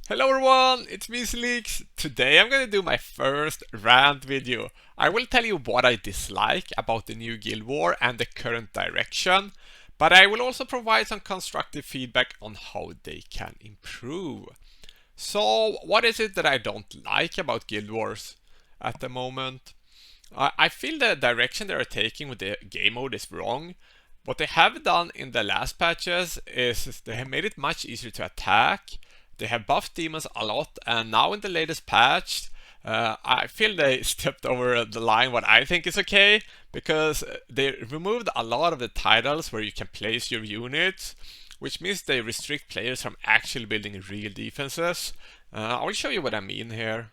Hello everyone, it's me Leaks. Today I'm gonna do my first rant video. I will tell you what I dislike about the new Guild War and the current direction, but I will also provide some constructive feedback on how they can improve. So, what is it that I don't like about Guild Wars at the moment? I feel the direction they are taking with the game mode is wrong. What they have done in the last patches is they have made it much easier to attack. They have buffed demons a lot, and now in the latest patch, I feel they stepped over the line what I think is okay, because they removed a lot of the titles where you can place your units, which means they restrict players from actually building real defenses. I will show you what I mean here.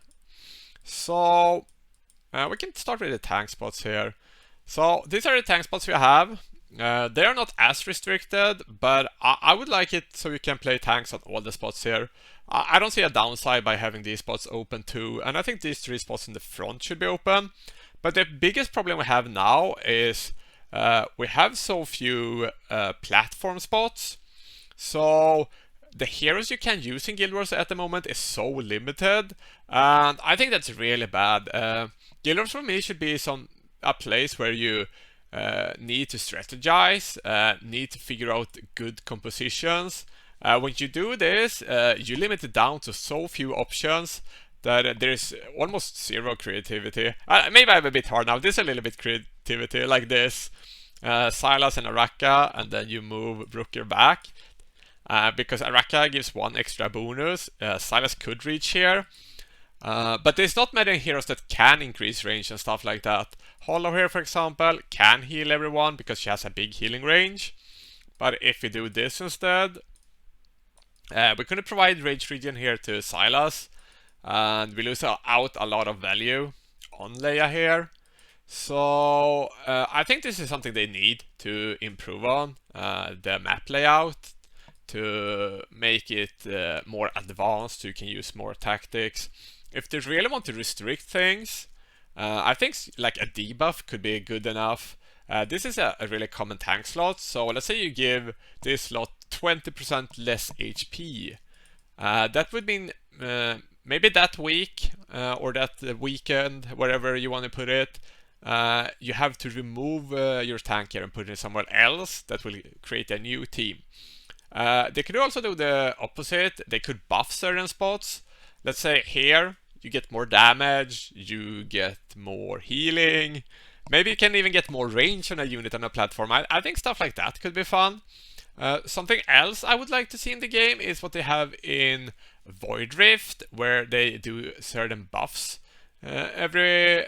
So, we can start with the tank spots here. So these are the tank spots we have. They are not as restricted, but I would like it so you can play tanks on all the spots here. I don't see a downside by having these spots open too, and I think these 3 spots in the front should be open. But the biggest problem we have now is we have so few platform spots. So the heroes you can use in Guild Wars at the moment is so limited, and I think that's really bad. Guild Wars for me should be a place where you need to strategize, need to figure out good compositions. When you do this, you limit it down to so few options that there's almost zero creativity. Maybe I'm a bit hard now. There's a little bit creativity like this. Silas and Araka, and then you move Brooker back. Because Araka gives 1 extra bonus. Silas could reach here. But there's not many heroes that can increase range and stuff like that. Hollow here, for example, can heal everyone because she has a big healing range. But if we do this instead, we're going to provide rage regen here to Silas. And we lose out a lot of value on Leia here. So I think this is something they need to improve on, the map layout, to make it more advanced so you can use more tactics. If they really want to restrict things, I think like a debuff could be good enough. This is a really common tank slot, so let's say you give this slot 20% less HP. That would mean maybe that week or that weekend, wherever you want to put it, you have to remove your tank here and put it somewhere else. That will create a new team. They could also do the opposite. They could buff certain spots. Let's say here, you get more damage, you get more healing. Maybe you can even get more range on a unit on a platform. I think stuff like that could be fun. Something else I would like to see in the game is what they have in Void Rift, where they do certain buffs every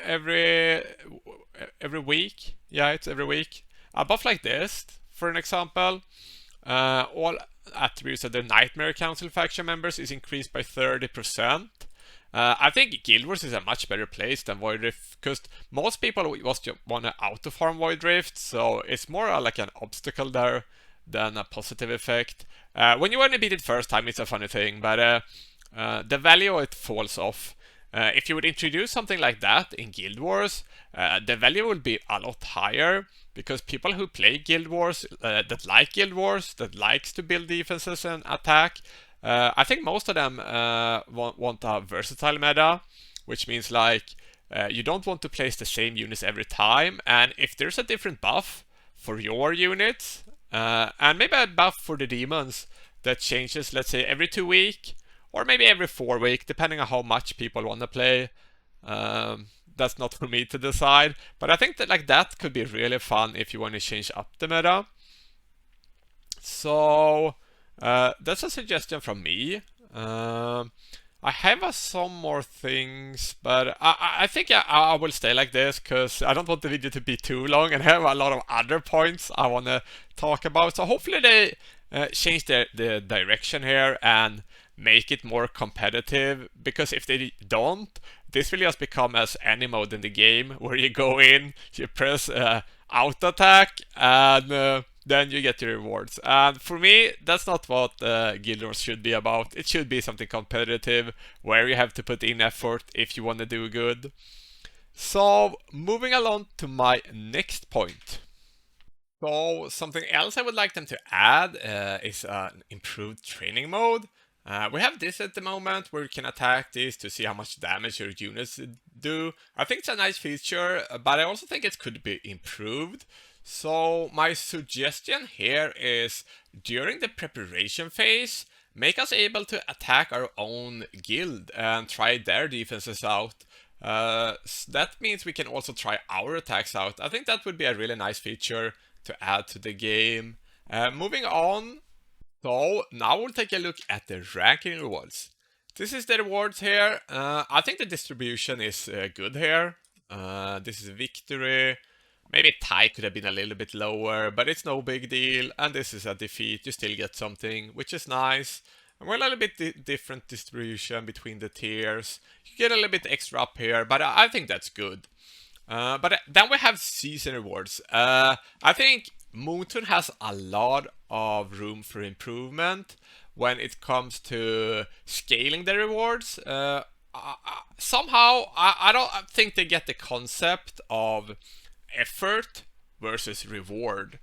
week. Yeah, it's every week. A buff like this, for an example. All attributes of the Nightmare Council faction members is increased by 30%. I think Guild Wars is a much better place than Void Rift, because most people just want to auto-farm Void Rift, so it's more like an obstacle there than a positive effect. When you want to beat it first time, it's a funny thing, but the value of it falls off. If you would introduce something like that in Guild Wars, the value will be a lot higher, because people who play Guild Wars, that like Guild Wars, that likes to build defenses and attack, I think most of them want a versatile meta, which means like you don't want to place the same units every time, and if there's a different buff for your units, and maybe a buff for the demons that changes, let's say every 2 weeks, or maybe every 4 weeks, depending on how much people want to play. That's not for me to decide, but I think that like that could be really fun if you want to change up the meta. So that's a suggestion from me. I have some more things, but I think I will stay like this because I don't want the video to be too long, and I have a lot of other points I want to talk about. So hopefully they change the direction here and make it more competitive, because if they don't, this will just become as any mode in the game where you go in, you press auto attack, and then you get your rewards. And for me, that's not what Guild Wars should be about. It should be something competitive where you have to put in effort if you want to do good. So moving along to my next point. So something else I would like them to add is an improved training mode. We have this at the moment where you can attack this to see how much damage your units do. I think it's a nice feature, but I also think it could be improved. So my suggestion here is during the preparation phase, make us able to attack our own guild and try their defenses out. That means we can also try our attacks out. I think that would be a really nice feature to add to the game. Moving on, so now we'll take a look at the ranking rewards. This is the rewards here. I think the distribution is good here. This is victory. Maybe tie could have been a little bit lower, but it's no big deal. And this is a defeat. You still get something, which is nice. And we're a little bit different distribution between the tiers. You get a little bit extra up here, but I think that's good. But then we have season rewards. I think Moonton has a lot of room for improvement when it comes to scaling the rewards. Somehow, I don't think they get the concept of effort versus reward.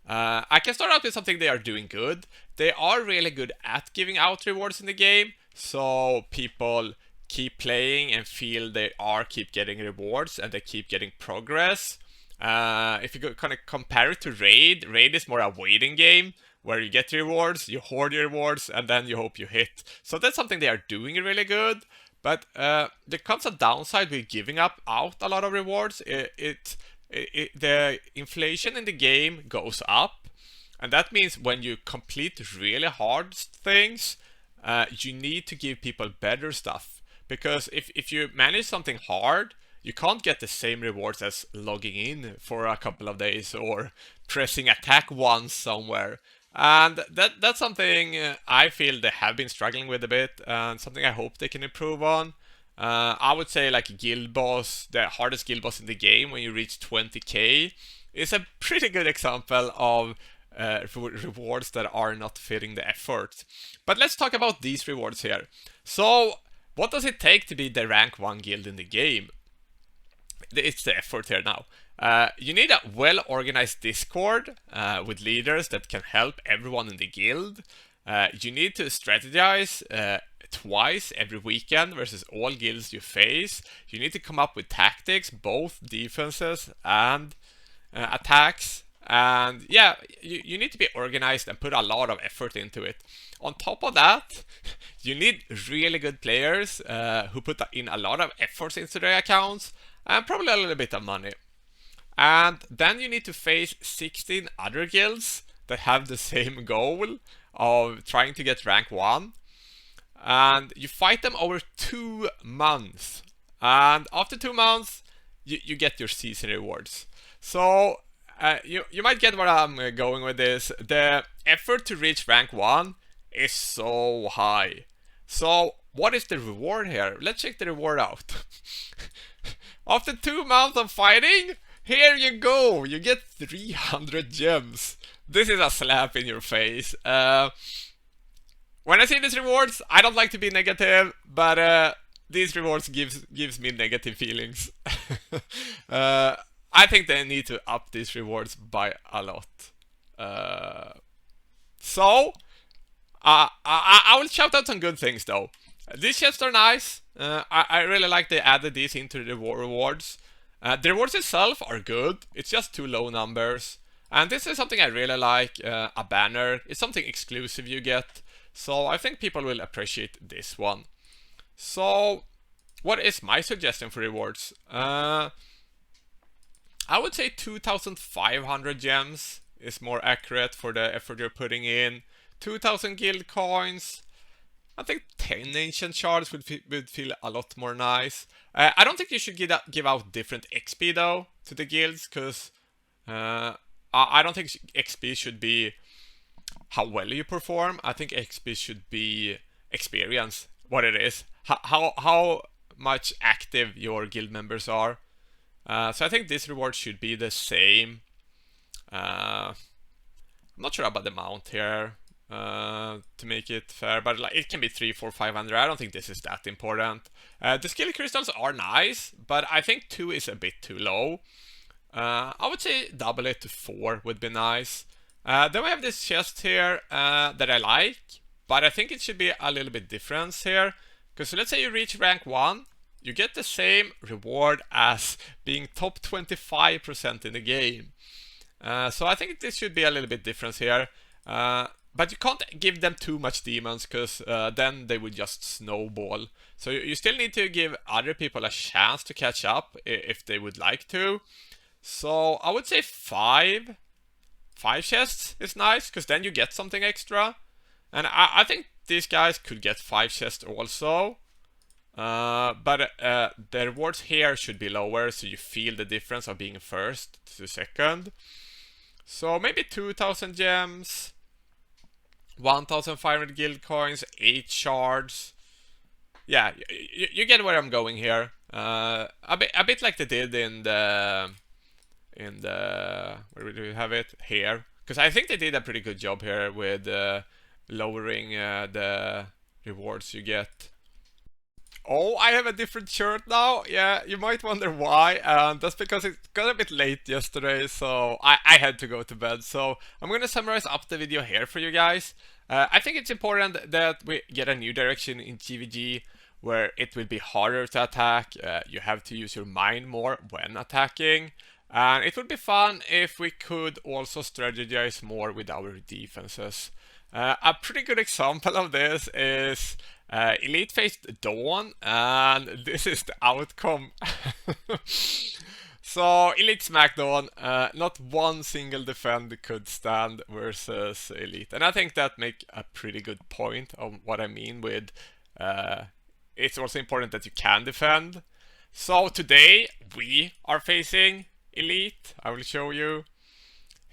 I can start out with something they are doing good. They are really good at giving out rewards in the game, so people keep playing and feel they keep getting rewards and they keep getting progress. If you kind of compare it to Raid, Raid is more a waiting game where you get rewards, you hoard your rewards, and then you hope you hit. So that's something they are doing really good. But there comes a downside with giving out a lot of rewards. The inflation in the game goes up, and that means when you complete really hard things, you need to give people better stuff. Because if you manage something hard, you can't get the same rewards as logging in for a couple of days or pressing attack once somewhere. And that's something I feel they have been struggling with a bit, and something I hope they can improve on. I would say like Guild Boss, the hardest Guild Boss in the game, when you reach 20k, is a pretty good example of rewards that are not fitting the effort. But let's talk about these rewards here. So, what does it take to be the rank 1 guild in the game? It's the effort here now. You need a well-organized Discord with leaders that can help everyone in the guild. You need to strategize twice every weekend versus all guilds you face. You need to come up with tactics, both defenses and attacks. And yeah, you need to be organized and put a lot of effort into it. On top of that, you need really good players who put in a lot of efforts into their accounts and probably a little bit of money. And then you need to face 16 other guilds that have the same goal of trying to get rank 1. And you fight them over 2 months. And after 2 months, you get your season rewards. So you might get where I'm going with this. The effort to reach rank 1 is so high. So what is the reward here? Let's check the reward out. After 2 months of fighting, here you go. You get 300 gems. This is a slap in your face. When I see these rewards, I don't like to be negative, but these rewards gives me negative feelings. I think they need to up these rewards by a lot. I will shout out some good things though. These chests are nice. I really like they added these into the rewards. The rewards itself are good. It's just too low numbers. And this is something I really like. A banner. It's something exclusive you get. So I think people will appreciate this one. So what is my suggestion for rewards? I would say 2,500 gems is more accurate for the effort you're putting in. 2,000 guild coins. I think 10 ancient shards would feel a lot more nice. I don't think you should give out different XP though to the guilds, because I don't think XP should be how well you perform. I think XP should be experience, what it is, how much active your guild members are. So I think this reward should be the same. I'm not sure about the amount here to make it fair, but like it can be 3, 4, 500. I don't think this is that important. The skill crystals are nice, but I think 2 is a bit too low. I would say double it to 4 would be nice. Then we have this chest here that I like, but I think it should be a little bit different here. Because let's say you reach rank 1, you get the same reward as being top 25% in the game. So I think this should be a little bit different here. But you can't give them too much demons, because then they would just snowball. So you still need to give other people a chance to catch up if they would like to. So I would say 5 chests is nice, because then you get something extra. And I think these guys could get 5 chests also. But the rewards here should be lower, so you feel the difference of being first to second. So maybe 2,000 gems, 1,500 guild coins, 8 shards. Yeah, you get where I'm going here. A bit like they did in the where do we have it here? Because I think they did a pretty good job here with lowering the rewards you get. Oh, I have a different shirt now. Yeah, you might wonder why. That's because it got a bit late yesterday, so I had to go to bed. So I'm gonna summarize up the video here for you guys. I think it's important that we get a new direction in GVG where it will be harder to attack. You have to use your mind more when attacking. And it would be fun if we could also strategize more with our defenses. A pretty good example of this is Elite faced Dawn, and this is the outcome. So Elite smacked Dawn, not one single defender could stand versus Elite. And I think that makes a pretty good point of what I mean with it's also important that you can defend. So today we are facing Elite. I will show you.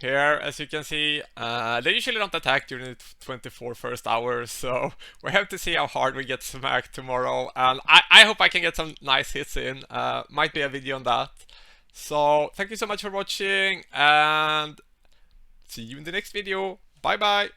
Here, as you can see, they usually don't attack during the 24 first hours, so we have to see how hard we get smacked tomorrow. And I hope I can get some nice hits in. Might be a video on that. So, thank you so much for watching, and see you in the next video. Bye bye!